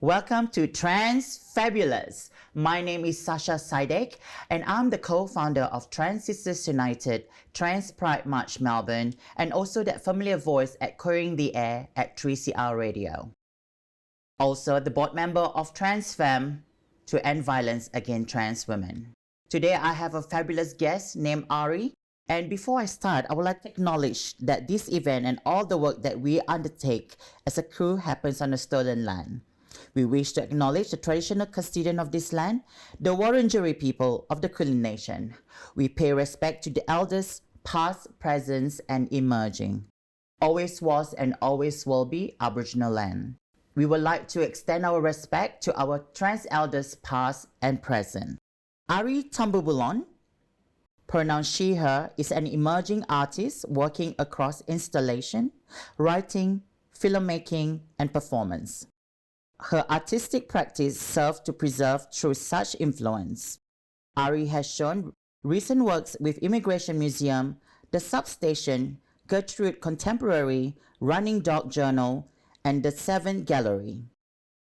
Welcome to Fabulous. My name is Sasja Sÿdek, and I'm the co-founder of Trans Sisters United, Trans Pride March Melbourne, and also that familiar voice at Queering the Air at 3CR Radio. Also the board member of TransFem to end violence against trans women. Today I have a fabulous guest named Ari. And before I start, I would like to acknowledge that this event and all the work that we undertake as a crew happens on the stolen land. We wish to acknowledge the traditional custodian of this land, the Wurundjeri people of the Kulin Nation. We pay respect to the elders, past, present, and emerging. Always was and always will be Aboriginal land. We would like to extend our respect to our trans elders past and present. Ari Tampubolon, pronounced she, her, is an emerging artist working across installation, writing, filmmaking, and performance. Her artistic practice served to preserve through such influence. Ari has shown recent works with Immigration Museum, the SUBSTATION, Gertrude Contemporary, Running Dog Journal, and the Seventh Gallery.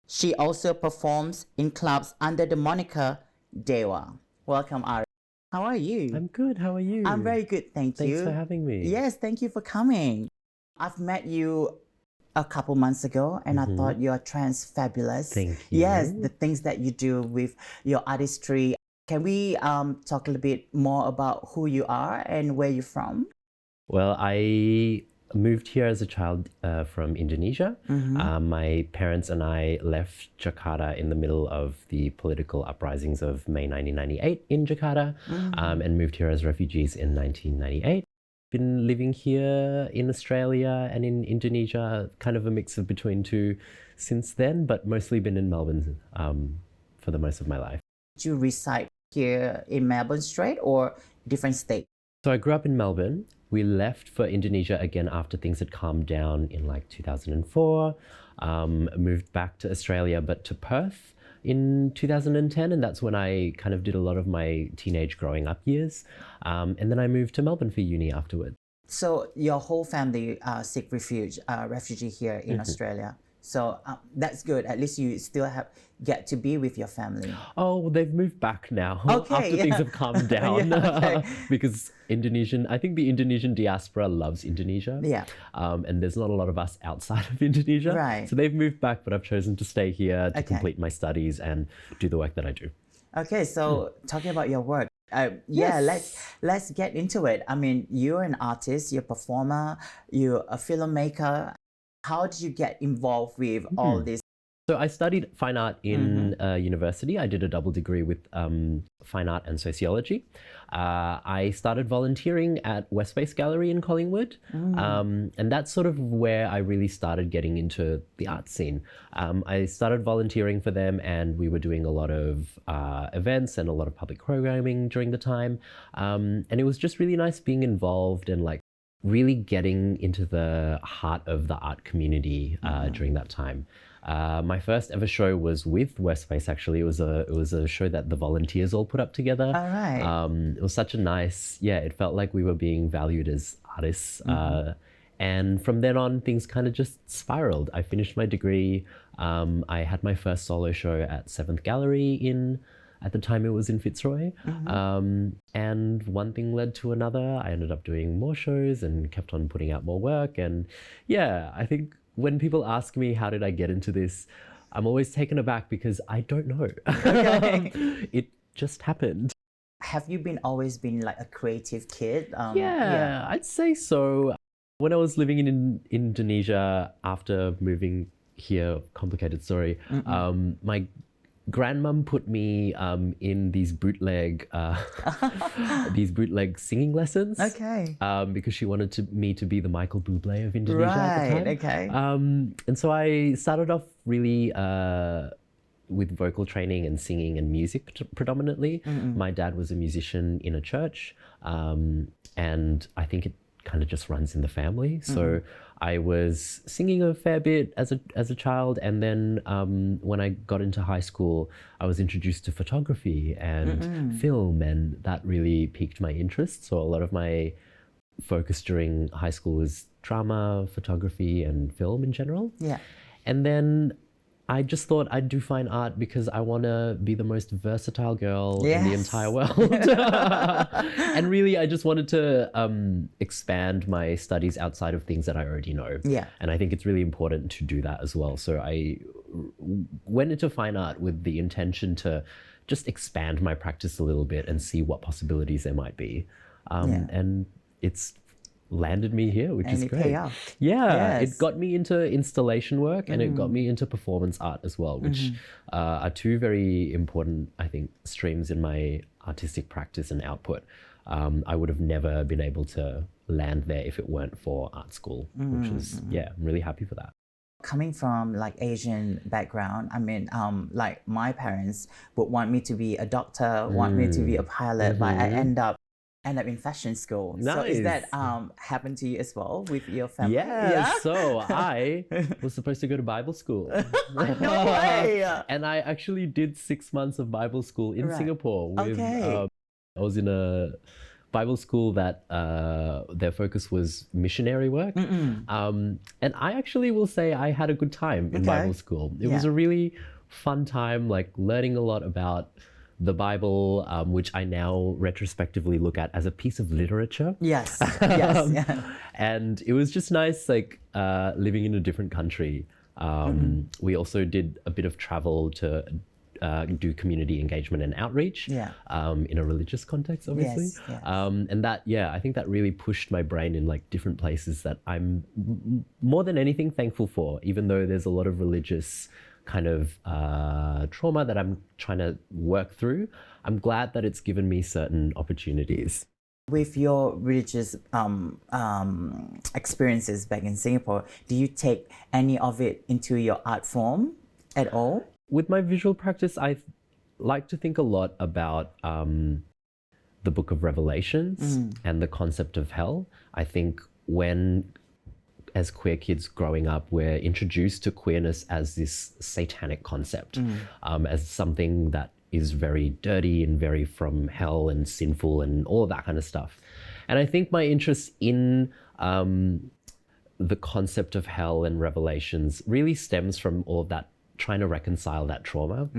She also performs in clubs under the moniker DEWA. Welcome, Ari. How are you? I'm good. How are you? I'm very good, thank you. Thanks for having me. Yes, thank you for coming. I've met you a couple months ago, and I thought you're trans fabulous. Thank you. Yes, the things that you do with your artistry. Can we talk a little bit more about who you are and where you're from? Well, I moved here as a child from Indonesia. My parents and I left Jakarta in the middle of the political uprisings of May 1998 in Jakarta, and moved here as refugees in 1998. Been living here in Australia and in Indonesia, kind of a mix of between two since then, but mostly been in Melbourne for the most of my life. Did you reside here in Melbourne straight or different state? So I grew up in Melbourne. We left for Indonesia again after things had calmed down in like 2004. Moved back to Australia, but to Perth in 2010, and that's when I kind of did a lot of my teenage growing up years. And then I moved to Melbourne for uni afterwards. So your whole family seek refuge, refugee here in Australia. So that's good. At least you still get to be with your family. Oh, well, they've moved back now after things have calmed down. Okay. Because I think the Indonesian diaspora loves Indonesia. Yeah. And there's not a lot of us outside of Indonesia. Right. So they've moved back, but I've chosen to stay here to complete my studies and do the work that I do. Okay, so talking about your work, let's get into it. I mean, you're an artist, you're a performer, you're a filmmaker. How did you get involved with all this? So I studied fine art in university. I did a double degree with fine art and sociology. I started volunteering at West Space Gallery in Collingwood. And that's sort of where I really started getting into the art scene. I started volunteering for them, and we were doing a lot of events and a lot of public programming during the time. And it was just really nice being involved and like really getting into the heart of the art community during that time. My first ever show was with West Space. Actually, it was a show that the volunteers all put up together. All right. It was such a nice, it felt like we were being valued as artists. And from then on, things kind of just spiraled. I finished my degree. I had my first solo show at Seventh Gallery at the time it was in Fitzroy. And one thing led to another. I ended up doing more shows and kept on putting out more work. And I think when people ask me, how did I get into this? I'm always taken aback because I don't know. Okay. It just happened. Have you always been like a creative kid? I'd say so. When I was living in Indonesia after moving here, complicated story, my grandmum put me in these bootleg singing lessons. Okay. Because she wanted me to be the Michael Bublé of Indonesia at the time. Okay. And so I started off really with vocal training and singing and music predominantly. My dad was a musician in a church, and I think it kind of just runs in the family. So I was singing a fair bit as a child, and then when I got into high school, I was introduced to photography and film, and that really piqued my interest. So a lot of my focus during high school was drama, photography, and film in general. Yeah. And then I just thought I'd do fine art because I want to be the most versatile girl in the Yes. entire world. And really, I just wanted to expand my studies outside of things that I already know. Yeah. And I think it's really important to do that as well. So I went into fine art with the intention to just expand my practice a little bit and see what possibilities there might be. And it's landed me here, which is great. Pay off. Yeah, Yes. it got me into installation work and it got me into performance art as well, which are two very important, I think, streams in my artistic practice and output. I would have never been able to land there if it weren't for art school, which is, I'm really happy for that. Coming from like Asian background, I mean, like my parents would want me to be a doctor, want me to be a pilot, but I end up in fashion school. Nice. So is that happened to you as well with your family? Yeah, so I was supposed to go to Bible school. No way. And I actually did 6 months of Bible school in Singapore. Okay. I was in a Bible school that their focus was missionary work. And I actually will say I had a good time in Bible school. It was a really fun time, like learning a lot about the Bible, which I now retrospectively look at as a piece of literature. Yes. And it was just nice, like living in a different country. We also did a bit of travel to do community engagement and outreach in a religious context, obviously. And that, I think that really pushed my brain in like different places that I'm more than anything thankful for, even though there's a lot of religious kind of trauma that I'm trying to work through. I'm glad that it's given me certain opportunities. With your religious experiences back in Singapore, do you take any of it into your art form at all? With my visual practice, I like to think a lot about the Book of Revelations and the concept of hell. I think when, as queer kids growing up, we're introduced to queerness as this satanic concept, as something that is very dirty and very from hell and sinful and all of that kind of stuff. And I think my interest in the concept of hell and Revelations really stems from all of that, trying to reconcile that trauma.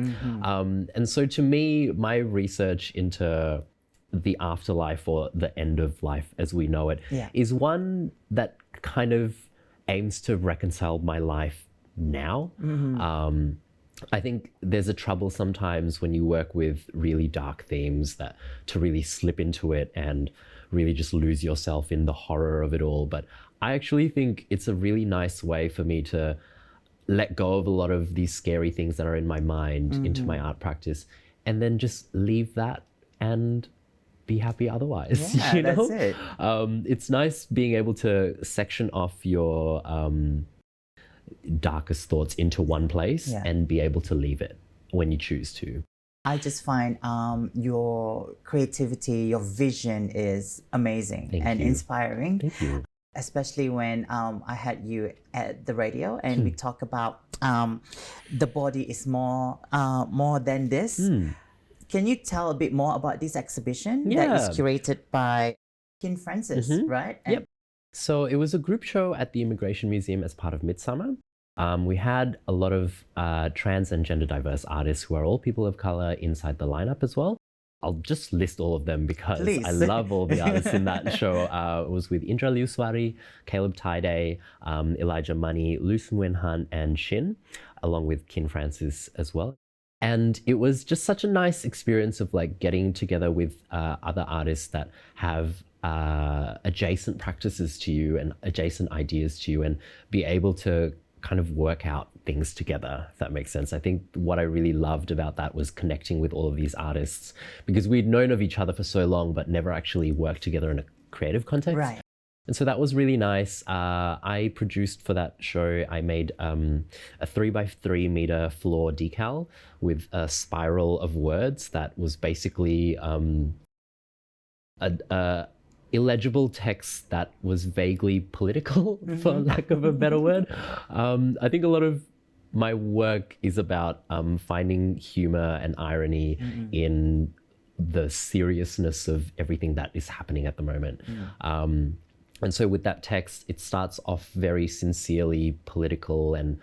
And so to me, my research into the afterlife or the end of life as we know it is one that kind of aims to reconcile my life now. I think there's a trouble sometimes when you work with really dark themes that to really slip into it and really just lose yourself in the horror of it all. But I actually think it's a really nice way for me to let go of a lot of these scary things that are in my mind into my art practice and then just leave that and be happy otherwise. Yeah, you know? that's it. It's nice being able to section off your darkest thoughts into one place and be able to leave it when you choose to. I just find your creativity, your vision is amazing and inspiring. Thank you. Especially when I had you at the radio and we talk about the body is more than this. Can you tell a bit more about this exhibition that is curated by Kin Francis, right? Yep. So it was a group show at the Immigration Museum as part of Midsummer. We had a lot of trans and gender diverse artists who are all people of color inside the lineup as well. I'll just list all of them because I love all the artists in that show. It was with Indra Liuswari, Caleb Tide, Elijah Money, Luce Nguyen Hunt, and Shin, along with Kin Francis as well. And it was just such a nice experience of like getting together with other artists that have adjacent practices to you and adjacent ideas to you and be able to kind of work out things together, if that makes sense. I think what I really loved about that was connecting with all of these artists because we'd known of each other for so long but never actually worked together in a creative context. Right. And so that was really nice. I produced for that show, I made a 3x3 meter floor decal with a spiral of words that was basically a illegible text that was vaguely political, for lack of a better word. I think a lot of my work is about finding humor and irony in the seriousness of everything that is happening at the moment. And so with that text, it starts off very sincerely political and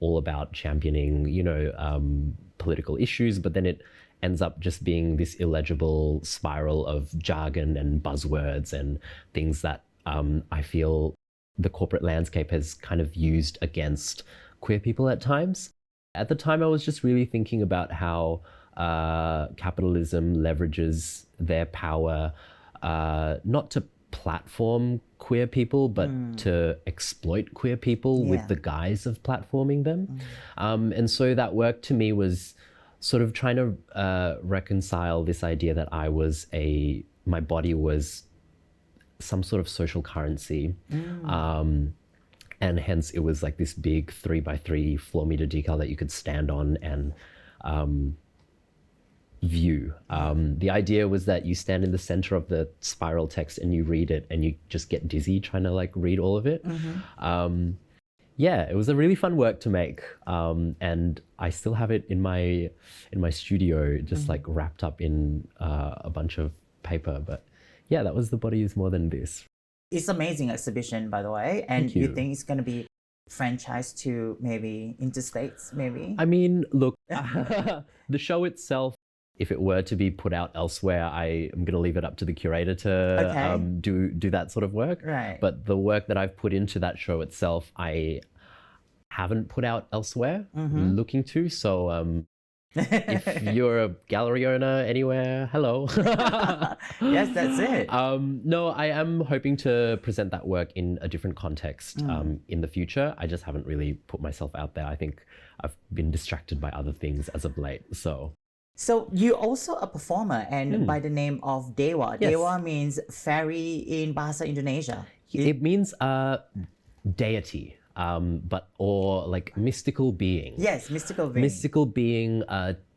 all about championing, political issues, but then it ends up just being this illegible spiral of jargon and buzzwords and things that I feel the corporate landscape has kind of used against queer people at times. At the time, I was just really thinking about how capitalism leverages their power not to platform queer people, but to exploit queer people with the guise of platforming them. And so that work to me was sort of trying to reconcile this idea that my body was some sort of social currency. And hence it was like this big 3x3 floor meter decal that you could stand on and view. The idea was that you stand in the center of the spiral text and you read it and you just get dizzy trying to like read all of it. It was a really fun work to make. And I still have it in my studio, just like wrapped up in a bunch of paper. But yeah, that was The Body Is More Than This. It's amazing exhibition, by the way. And you think it's going to be franchised to maybe interstates, maybe? I mean, look, the show itself, if it were to be put out elsewhere, I am going to leave it up to the curator to do that sort of work. Right. But the work that I've put into that show itself, I haven't put out elsewhere, looking to. So if you're a gallery owner anywhere, hello. Yes, that's it. No, I am hoping to present that work in a different context in the future. I just haven't really put myself out there. I think I've been distracted by other things as of late. So you're also a performer and by the name of DEWA. Yes. DEWA means fairy in Bahasa Indonesia. It means deity, or like mystical being. Yes, mystical being. Mystical being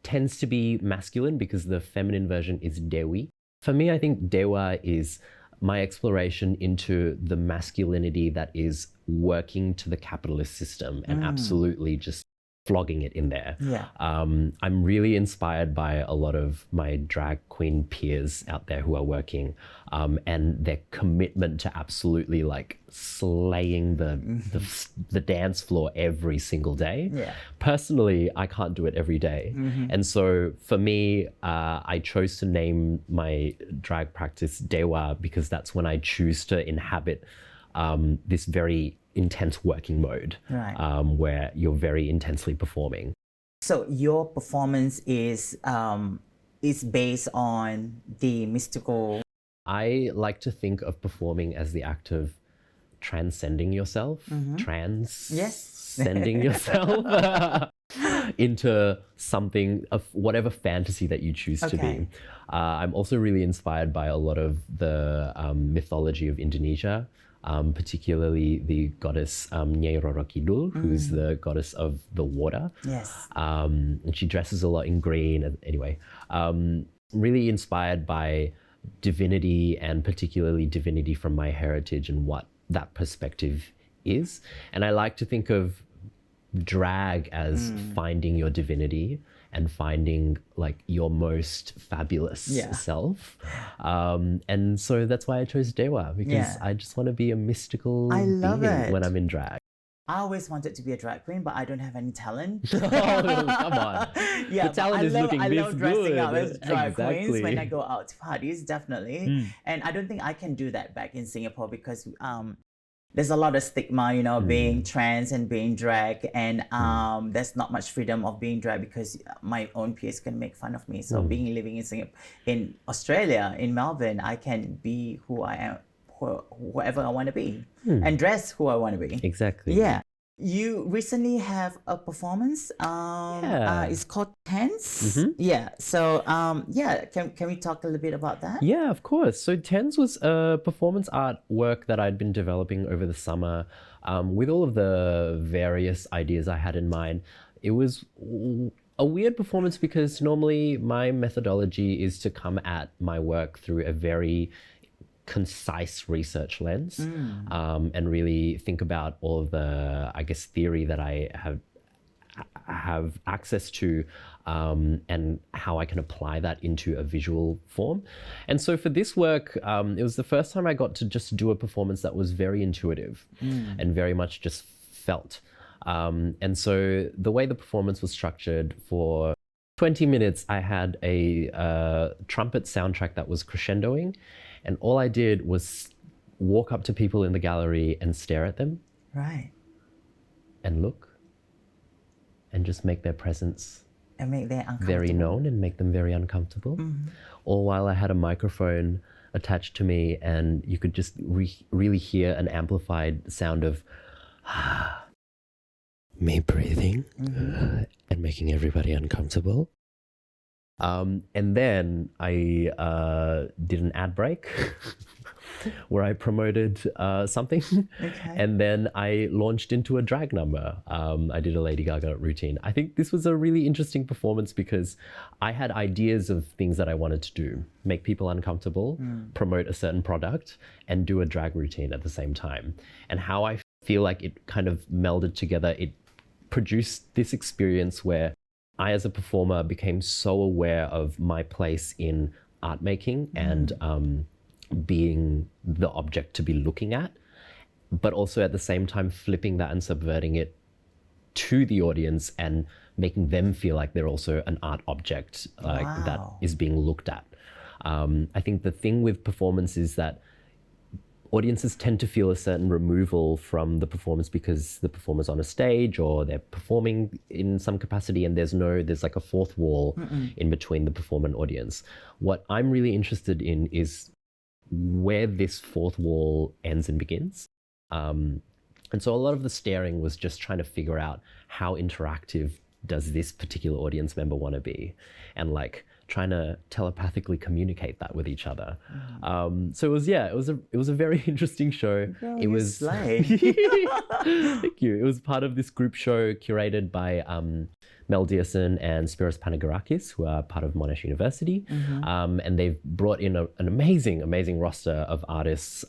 tends to be masculine because the feminine version is Dewi. For me, I think DEWA is my exploration into the masculinity that is working to the capitalist system and absolutely just flogging it in there. Yeah. I'm really inspired by a lot of my drag queen peers out there who are working and their commitment to absolutely like slaying the dance floor every single day. Yeah. Personally, I can't do it every day. And so for me, I chose to name my drag practice DEWA because that's when I choose to inhabit this very intense working mode, where you're very intensely performing. So your performance is based on the mystical. I like to think of performing as the act of transcending yourself, transcending yourself into something of whatever fantasy that you choose to be. I'm also really inspired by a lot of the mythology of Indonesia. Particularly the goddess Nyai Roro Kidul, who's the goddess of the water. Yes. And she dresses a lot in green. Anyway, really inspired by divinity and particularly divinity from my heritage and what that perspective is. And I like to think of drag as finding your divinity and finding like your most fabulous self. And so that's why I chose DEWA, because I just want to be a mystical being when I'm in drag. I always wanted to be a drag queen, but I don't have any talent. Oh, come on. Yeah, the talent is looking this good. I love dressing up as drag queens when I go out to parties, definitely. And I don't think I can do that back in Singapore because there's a lot of stigma, being trans and being drag, and there's not much freedom of being drag because my own peers can make fun of me. So living in Singapore, in Australia, in Melbourne, I can be who I am, whoever I want to be, and dress who I want to be. Exactly. Yeah. You recently have a performance. It's called Tense. Yeah. So can we talk a little bit about that? Yeah, of course. So Tense was a performance art work that I'd been developing over the summer with all of the various ideas I had in mind. It was a weird performance because normally my methodology is to come at my work through a very concise research lens and really think about all of the, I guess, theory that I have access to, and how I can apply that into a visual form. And so for this work, it was the first time I got to just do a performance that was very intuitive and very much just felt. And so the way the performance was structured, for 20 minutes, I had a trumpet soundtrack that was crescendoing, and all I did was walk up to people in the gallery and stare at them. Right. And look, and just make their presence And make them uncomfortable. very known and make them very uncomfortable. All while I had a microphone attached to me, and you could just really hear an amplified sound of me breathing and making everybody uncomfortable. And then I did an ad break where I promoted something. Okay. And then I launched into a drag number. I did a Lady Gaga routine. I think this was a really interesting performance because I had ideas of things that I wanted to do: make people uncomfortable, promote a certain product, and do a drag routine at the same time. And how I feel like it kind of melded together, it produced this experience where I, as a performer, became so aware of my place in art making and being the object to be looking at, but also at the same time flipping that and subverting it to the audience and making them feel like they're also an art object that is being looked at. I think the thing with performance is that audiences tend to feel a certain removal from the performance because the performer's on a stage or they're performing in some capacity, and there's like a fourth wall in between the performer and audience. What I'm really interested in is where this fourth wall ends and begins. And so a lot of the staring was just trying to figure out how interactive does this particular audience member want to be, and like trying to telepathically communicate that with each other. So it was a very interesting show. Girl, it was slay. Thank you. It was part of this group show curated by Mel Dearson and Spiros Panagarakis, who are part of Monash University. And they've brought in an amazing roster of artists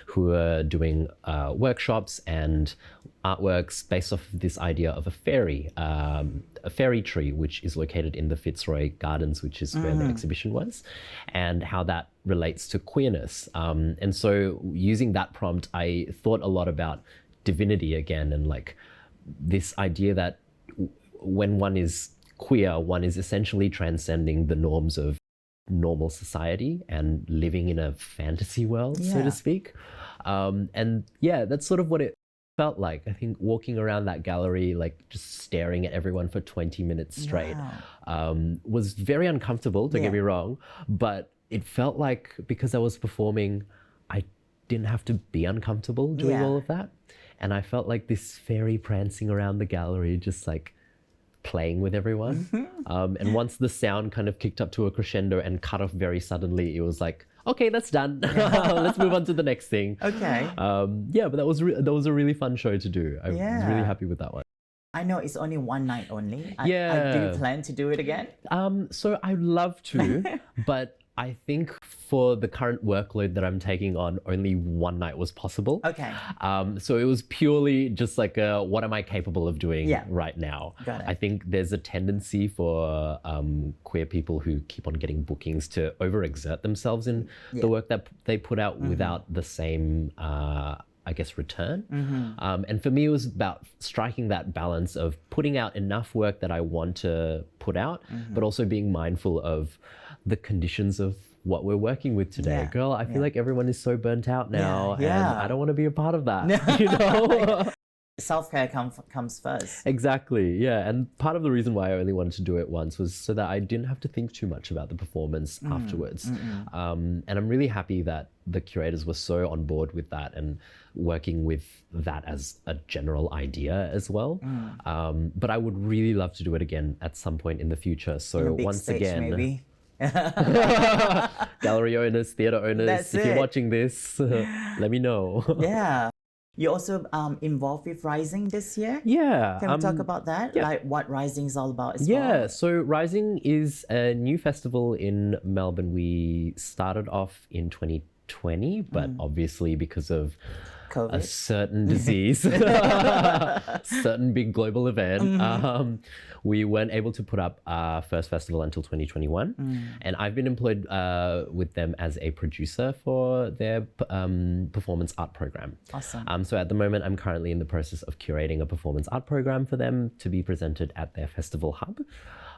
who are doing workshops and artworks based off of this idea of a fairy tree, which is located in the Fitzroy Gardens, which is where the exhibition was, and how that relates to queerness. And so using that prompt, I thought a lot about divinity again, and like this idea that when one is queer, one is essentially transcending the norms of normal society and living in a fantasy world, so to speak. And yeah, that's sort of what it felt like. I think walking around that gallery, like just staring at everyone for 20 minutes straight, was very uncomfortable, don't get me wrong, but it felt like because I was performing, I didn't have to be uncomfortable doing all of that. And I felt like this fairy prancing around the gallery, just like playing with everyone. And once the sound kind of kicked up to a crescendo and cut off very suddenly, it was like, okay, that's done. Let's move on to the next thing. Okay. Yeah, but that was a really fun show to do. I was really happy with that one. I know it's only one night only. Do Yeah. you plan to do it again? So I'd love to, but I think for the current workload that I'm taking on, only one night was possible. Okay. So it was purely just like what am I capable of doing right now? Got it. I think there's a tendency for queer people who keep on getting bookings to overexert themselves in the work that they put out without the same I guess return. And for me, it was about striking that balance of putting out enough work that I want to put out, but also being mindful of the conditions of what we're working with today. Girl, I feel like everyone is so burnt out now, and I don't want to be a part of that, you know? Self-care comes first. Exactly, yeah. And part of the reason why I only wanted to do it once was so that I didn't have to think too much about the performance afterwards. And I'm really happy that the curators were so on board with that and working with that as a general idea as well. But I would really love to do it again at some point in the future. So once stage, again, maybe. gallery owners, theatre owners, That's if you're it. watching this, let me know. Yeah. You also involved with Rising this year? Yeah. Can we talk about that? yeah. Like what Rising is all about as Yeah, well? so Rising is a new festival in Melbourne. We started off in 2020, but obviously because of COVID. a certain disease, certain big global event, we weren't able to put up our first festival until 2021. And I've been employed with them as a producer for their performance art program. Awesome. So at the moment, I'm currently in the process of curating a performance art program for them to be presented at their festival hub.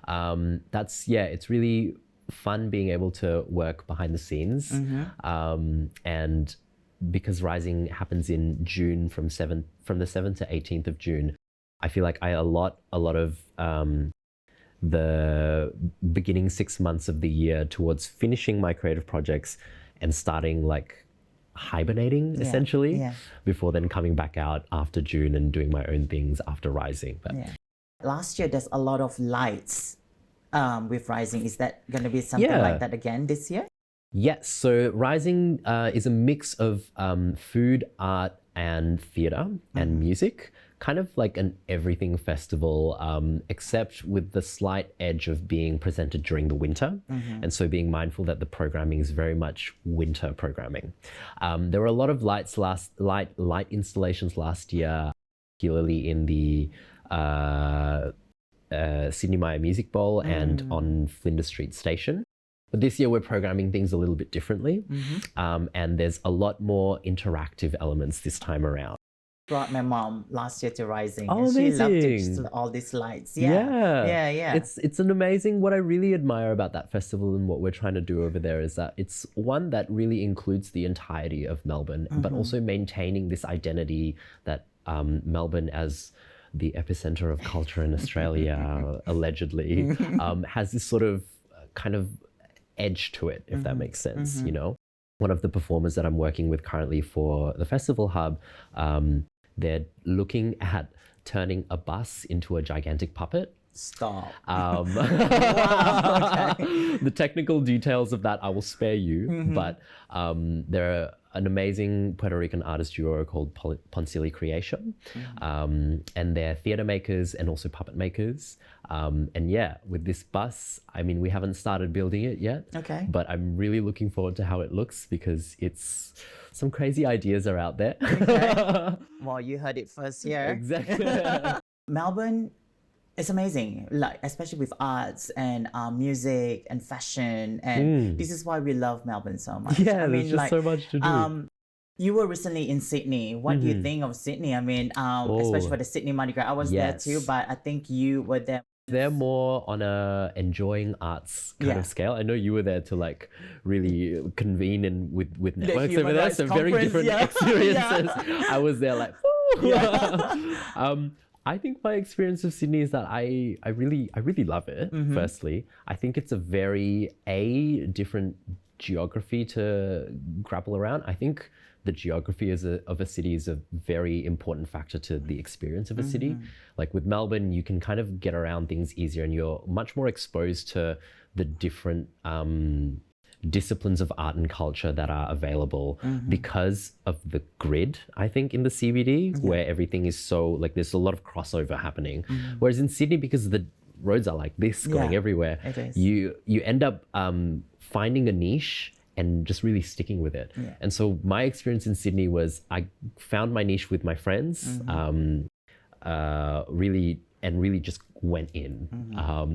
It's really fun being able to work behind the scenes. And because Rising happens in June from the 7th to 18th of June, I feel like I allot a lot of the beginning 6 months of the year towards finishing my creative projects and starting like hibernating essentially before then coming back out after June and doing my own things after Rising. But last year there's a lot of lights with Rising. Is that going to be something like that again this year? Yes, so Rising is a mix of food, art, and theatre and music, kind of like an everything festival, except with the slight edge of being presented during the winter. And so being mindful that the programming is very much winter programming. There were a lot of light installations last year, particularly in the Sydney Maya Music Bowl and on Flinders Street Station. But this year we're programming things a little bit differently, and there's a lot more interactive elements this time around. Brought my mom last year to Rising. Oh, and amazing. She loved all these lights. Yeah. It's an amazing, what I really admire about that festival and what we're trying to do over there is that it's one that really includes the entirety of Melbourne, but also maintaining this identity that Melbourne as the epicenter of culture in Australia, allegedly, has this sort of kind of edge to it, if that makes sense, you know? One of the performers that I'm working with currently for the Festival Hub, they're looking at turning a bus into a gigantic puppet. Stop. Wow, okay. The technical details of that I will spare you, but they're an amazing Puerto Rican artist duo called Poncili Creation, and they're theatre makers and also puppet makers. And yeah, with this bus, I mean, we haven't started building it yet, but I'm really looking forward to how it looks because it's some crazy ideas are out there. Well, you heard it first here. Exactly. Melbourne, it's amazing, like especially with arts and music and fashion, and this is why we love Melbourne so much. Yeah, I mean, there's just so much to do. You were recently in Sydney. What do you think of Sydney? I mean, especially for the Sydney Mardi Gras. I was there too, but I think you were there. They're more on a enjoying arts kind of scale. I know you were there to like really convene and with networks over there, so very different experiences. I was there like, I think my experience of Sydney is that I really love it. Firstly, I think it's a very different geography to grapple around. I think the geography of a city is a very important factor to the experience of a city. Like with Melbourne, you can kind of get around things easier and you're much more exposed to the different disciplines of art and culture that are available because of the grid, I think, in the CBD, where everything is so, like, there's a lot of crossover happening. Whereas in Sydney, because the roads are like this going everywhere, you end up finding a niche and just really sticking with it. And so my experience in Sydney was I found my niche with my friends, really just went in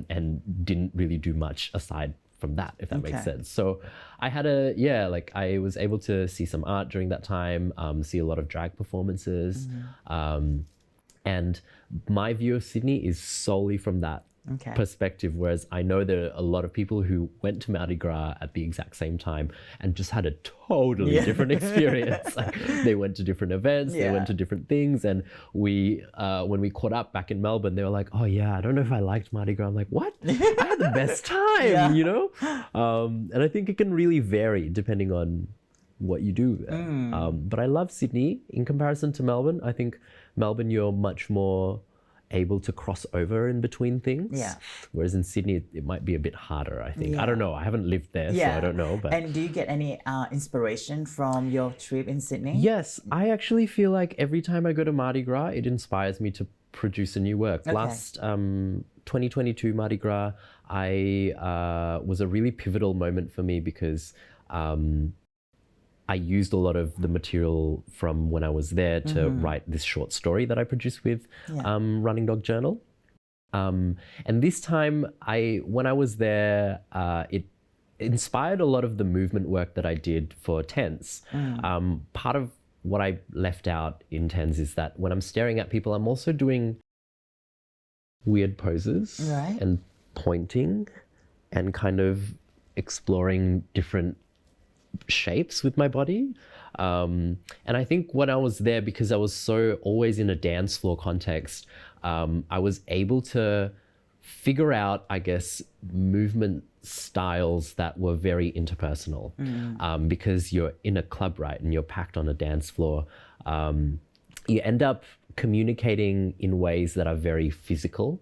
and didn't really do much aside from that, if that makes sense. So I had I was able to see some art during that time, see a lot of drag performances. And my view of Sydney is solely from that perspective, whereas I know there are a lot of people who went to Mardi Gras at the exact same time and just had a totally different experience. Like, they went to different events, they went to different things, and we when we caught up back in Melbourne, they were like, oh yeah, I don't know if I liked Mardi Gras. I'm like, what? I had the best time, you know? And I think it can really vary depending on what you do there. But I love Sydney in comparison to Melbourne. I think Melbourne, you're much more able to cross over in between things. Whereas in Sydney, it might be a bit harder, I think. I don't know. I haven't lived there, so I don't know. But And do you get any inspiration from your trip in Sydney? Yes, I actually feel like every time I go to Mardi Gras, it inspires me to produce a new work. Last 2022 Mardi Gras, I was a really pivotal moment for me because I used a lot of the material from when I was there to write this short story that I produced with Running Dog Journal. And this time, when I was there, it inspired a lot of the movement work that I did for TENS. Part of what I left out in TENS is that when I'm staring at people, I'm also doing weird poses and pointing and kind of exploring different shapes with my body. And I think when I was there, because I was so always in a dance floor context, I was able to figure out, I guess, movement styles that were very interpersonal. Because you're in a club, right, and you're packed on a dance floor, you end up communicating in ways that are very physical.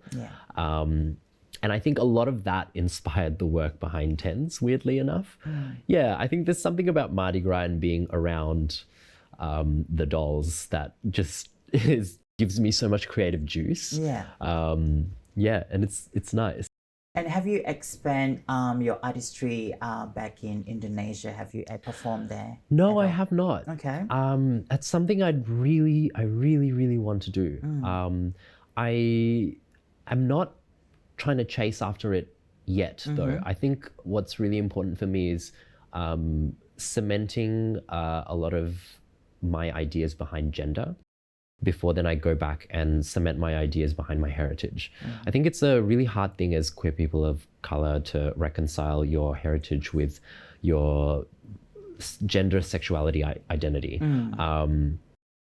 And I think a lot of that inspired the work behind TENS, weirdly enough. Yeah, I think there's something about Mardi Gras and being around the dolls that just gives me so much creative juice. And it's nice. And have you expanded your artistry back in Indonesia? Have you performed there? No, I have not. Okay. That's something I really want to do. I am not trying to chase after it yet, though. I think what's really important for me is cementing a lot of my ideas behind gender before then I go back and cement my ideas behind my heritage. I think it's a really hard thing as queer people of color to reconcile your heritage with your gender sexuality identity.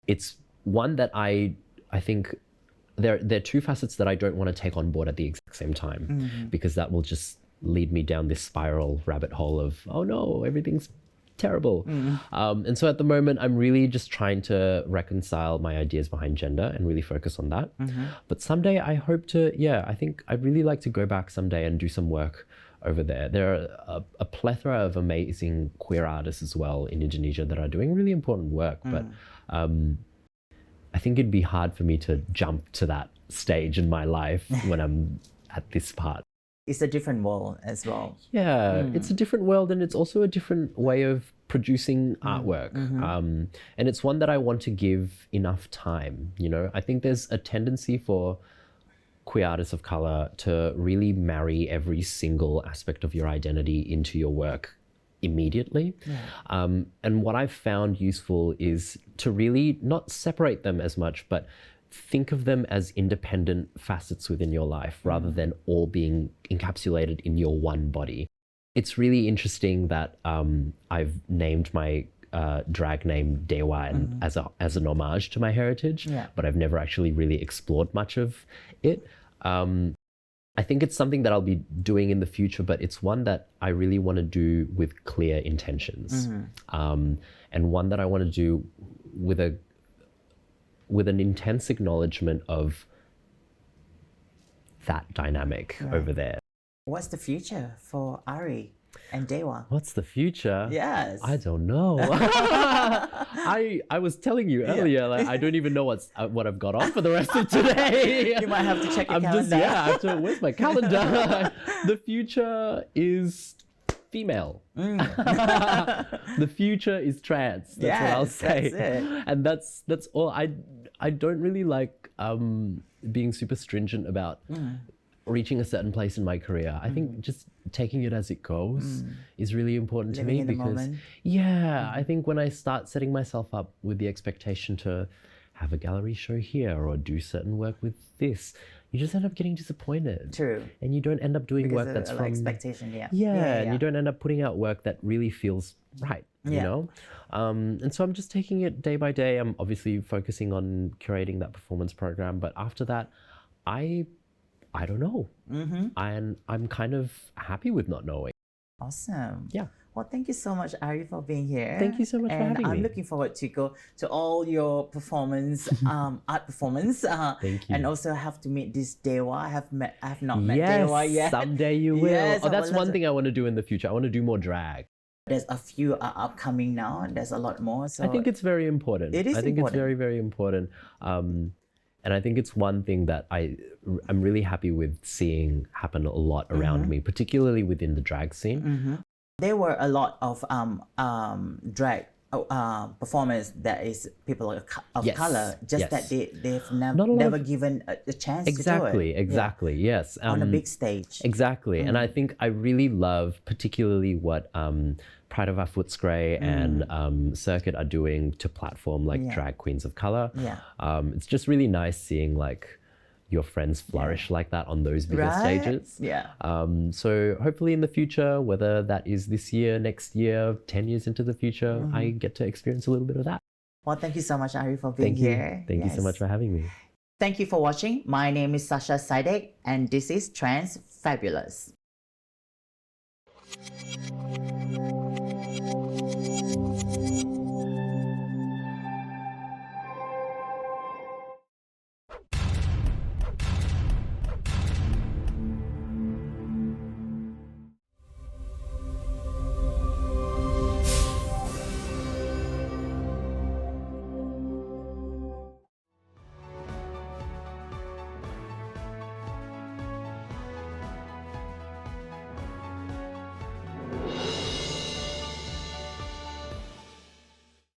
It's one that I think there are two facets that I don't want to take on board at the exact same time, because that will just lead me down this spiral rabbit hole of, oh no, everything's terrible. And so at the moment, I'm really just trying to reconcile my ideas behind gender and really focus on that. But someday I hope to, I think I'd really like to go back someday and do some work over there. There are a plethora of amazing queer artists as well in Indonesia that are doing really important work. But I think it'd be hard for me to jump to that stage in my life when I'm at this part. It's a different world as well. Yeah, it's a different world, and it's also a different way of producing artwork. And it's one that I want to give enough time, you know? I think there's a tendency for queer artists of color to really marry every single aspect of your identity into your work immediately. And what I've found useful is to really not separate them as much, but think of them as independent facets within your life rather than all being encapsulated in your one body. It's really interesting that I've named my drag name DEWA and as an homage to my heritage, but I've never actually really explored much of it. I think it's something that I'll be doing in the future, but it's one that I really want to do with clear intentions, and one that I want to do with an intense acknowledgement of that dynamic over there. What's the future for Ari and DEWA? What's the future? Yes. I don't know. I was telling you earlier, like, I don't even know what I've got on for the rest of today. You might have to check your calendar. Where's my calendar? The future is female. The future is trans. That's what I'll say. That's it. And that's all. I don't really like being super stringent about reaching a certain place in my career. I think just taking it as it goes is really important to me, because I think when I start setting myself up with the expectation to have a gallery show here or do certain work with this, you just end up getting disappointed. True. And you don't end up doing work that's from expectation. And you don't end up putting out work that really feels right, you know? And so I'm just taking it day by day. I'm obviously focusing on curating that performance program, but after that, I don't know. And I'm kind of happy with not knowing. Awesome. Yeah. Well, thank you so much, Ari, for being here. Thank you so much for having me. And I'm looking forward to go to all your performance, art performance. Thank you. And also have to meet this DEWA. I have not met DEWA yet. Someday you will. Yes, that's one thing I want to do in the future. I want to do more drag. There's a few upcoming now. There's a lot more. So I think it's very important. It is I think important. it's very, very important. And I think it's one thing that I'm really happy with seeing happen a lot around me, particularly within the drag scene. There were a lot of drag performance that is people of Yes, color, just yes. that they've Not a lot never of- given a chance Exactly, to do it. exactly, yes. On a big stage. Exactly. And I think I really love particularly what Pride of Our Footscray and Circuit are doing to platform like drag queens of color. Yeah. It's just really nice seeing like your friends flourish like that on those bigger Right? stages. Yeah. So hopefully in the future, whether that is this year, next year, 10 years into the future, I get to experience a little bit of that. Well, thank you so much, Ari, for being Thank you. here. Thank you so much for having me. Thank you for watching. My name is Sasja Sÿdek, and this is Trans Fabulous.